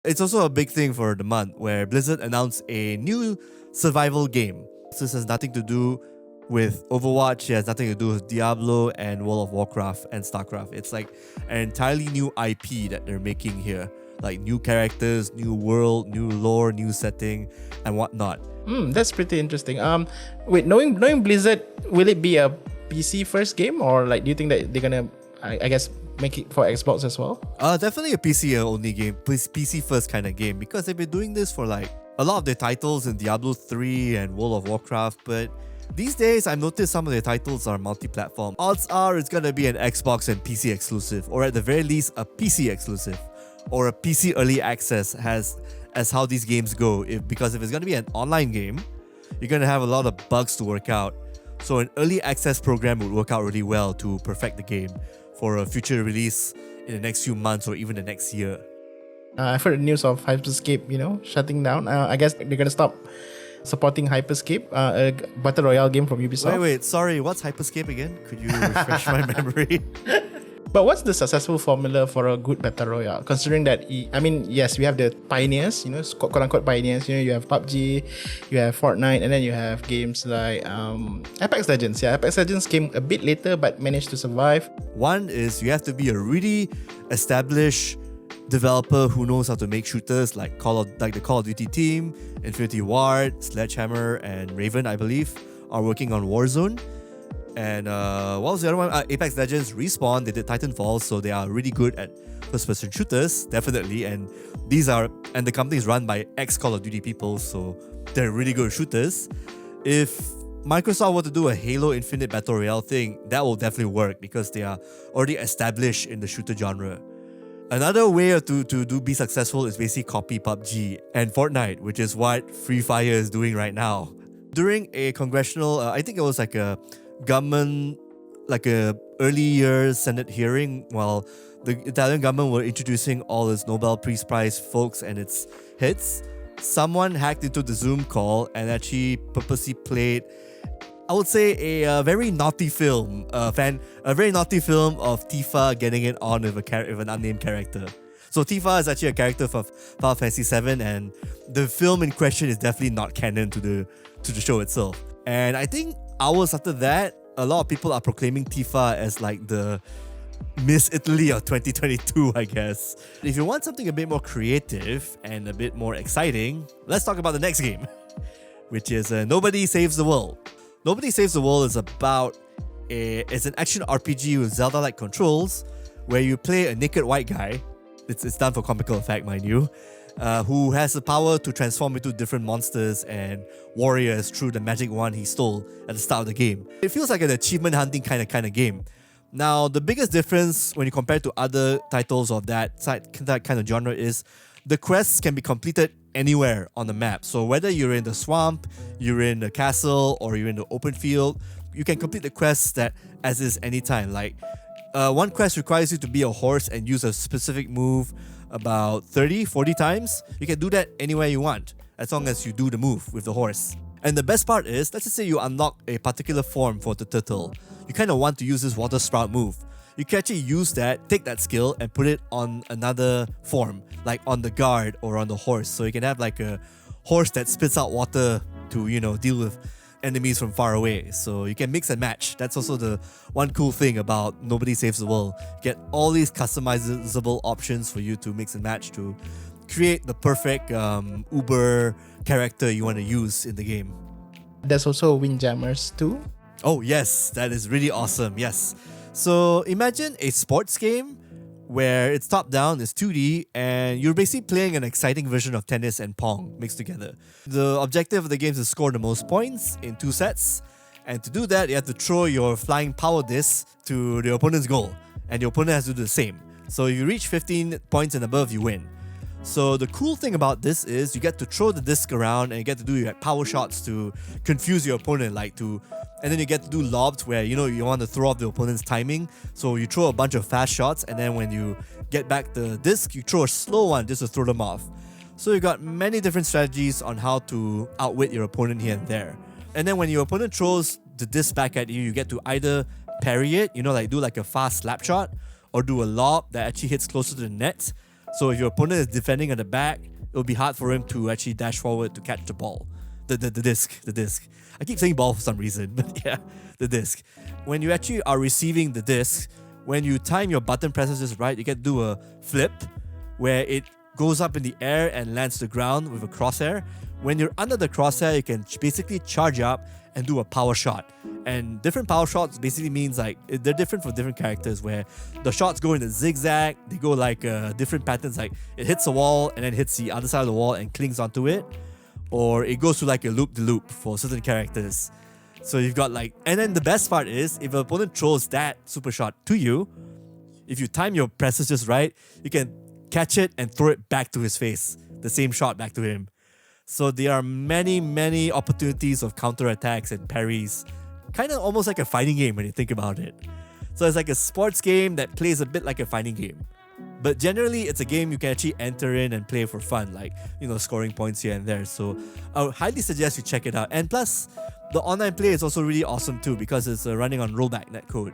It's also a big thing for the month where Blizzard announced a new survival game. This has nothing to do with Overwatch, it has nothing to do with Diablo and World of Warcraft and StarCraft. It's like an entirely new IP that they're making here. Like new characters, new world, new lore, new setting, and whatnot. That's pretty interesting. Wait, knowing Blizzard, will it be a PC first game, or like do you think that they're gonna, I guess, make it for Xbox as well? Definitely a PC only game, PC first kind of game, because they've been doing this for like a lot of their titles in Diablo 3 and World of Warcraft, but these days I've noticed some of their titles are multi-platform. Odds are it's gonna be an Xbox and PC exclusive, or at the very least a PC exclusive, or a PC early access as how these games go. Because if it's gonna be an online game, you're gonna have a lot of bugs to work out. So an early access program would work out really well to perfect the game for a future release in the next few months or even the next year. I've heard news of Hyperscape, shutting down. I guess they're gonna stop supporting Hyperscape, a battle royale game from Ubisoft. Wait, sorry, what's Hyperscape again? Could you refresh my memory? But what's the successful formula for a good battle royale? Considering that, yes, we have the pioneers, quote unquote pioneers. You have PUBG, you have Fortnite, and then you have games like Apex Legends. Yeah, Apex Legends came a bit later but managed to survive. One is you have to be a really established developer who knows how to make shooters like the Call of Duty team, Infinity Ward, Sledgehammer, and Raven, I believe, are working on Warzone. And what was the other one? Apex Legends, Respawn, they did Titanfall, so they are really good at first-person shooters, definitely. And the company is run by ex-Call of Duty people, so they're really good shooters. If Microsoft were to do a Halo Infinite Battle Royale thing, that will definitely work because they are already established in the shooter genre. Another way to be successful is basically copy PUBG and Fortnite, which is what Free Fire is doing right now. During a congressional, I think it was like a government, like a early years Senate hearing, while the Italian government were introducing all its Nobel Peace Prize folks and its hits, someone hacked into the Zoom call and actually purposely played, I would say, a very naughty film, a very naughty film of Tifa getting it on with an unnamed character. So Tifa is actually a character from Final Fantasy VII, and the film in question is definitely not canon to the show itself. And I think hours after that, a lot of people are proclaiming Tifa as like the Miss Italy of 2022, I guess. If you want something a bit more creative and a bit more exciting, let's talk about the next game, which is Nobody Saves the World. Nobody Saves the World is it's an action RPG with Zelda-like controls where you play a naked white guy. It's done for comical effect, mind you, who has the power to transform into different monsters and warriors through the magic wand he stole at the start of the game. It feels like an achievement hunting kind of game. Now, the biggest difference when you compare to other titles of that kind of genre is the quests can be completed anywhere on the map. So whether you're in the swamp, you're in the castle, or you're in the open field, you can complete the quests as is anytime. Like one quest requires you to be a horse and use a specific move about 30-40 times. You can do that anywhere you want, as long as you do the move with the horse. And the best part is, let's just say you unlock a particular form for the turtle. You kind of want to use this water sprout move. You can actually use that, take that skill and put it on another form, like on the guard or on the horse. So you can have like a horse that spits out water to, deal with enemies from far away. So you can mix and match. That's also the one cool thing about Nobody Saves the World. You get all these customizable options for you to mix and match to create the perfect Uber character you want to use in the game. There's also Windjammers too. Oh yes, that is really awesome, yes. So imagine a sports game where it's top-down, it's 2D, and you're basically playing an exciting version of tennis and Pong mixed together. The objective of the game is to score the most points in 2 sets, and to do that, you have to throw your flying power disc to the opponent's goal, and the opponent has to do the same. So if you reach 15 points and above, you win. So the cool thing about this is you get to throw the disc around and you get to do your power shots to confuse your opponent, and then you get to do lobs where you want to throw off the opponent's timing. So you throw a bunch of fast shots, and then when you get back the disc, you throw a slow one just to throw them off. So you got many different strategies on how to outwit your opponent here and there. And then when your opponent throws the disc back at you, you get to either parry it, do like a fast slap shot, or do a lob that actually hits closer to the net, So if your opponent is defending at the back, it'll be hard for him to actually dash forward to catch the ball. The disc. I keep saying ball for some reason, but yeah, the disc. When you actually are receiving the disc, when you time your button presses just right, you can do a flip where it goes up in the air and lands to the ground with a crosshair. When you're under the crosshair, you can basically charge up and do a power shot. And different power shots basically means like they're different for different characters, where the shots go in a zigzag, they go like different patterns, like it hits a wall and then hits the other side of the wall and clings onto it, or it goes to like a loop-de-loop for certain characters. So you've got like, and then the best part is if an opponent throws that super shot to you, if you time your presses just right, you can catch it and throw it back to his face, the same shot back to him. So there are many opportunities of counterattacks and parries. Kind of almost like a fighting game when you think about it. So it's like a sports game that plays a bit like a fighting game. But generally, it's a game you can actually enter in and play for fun, like, scoring points here and there. So I would highly suggest you check it out. And plus, the online play is also really awesome too, because it's running on rollback netcode.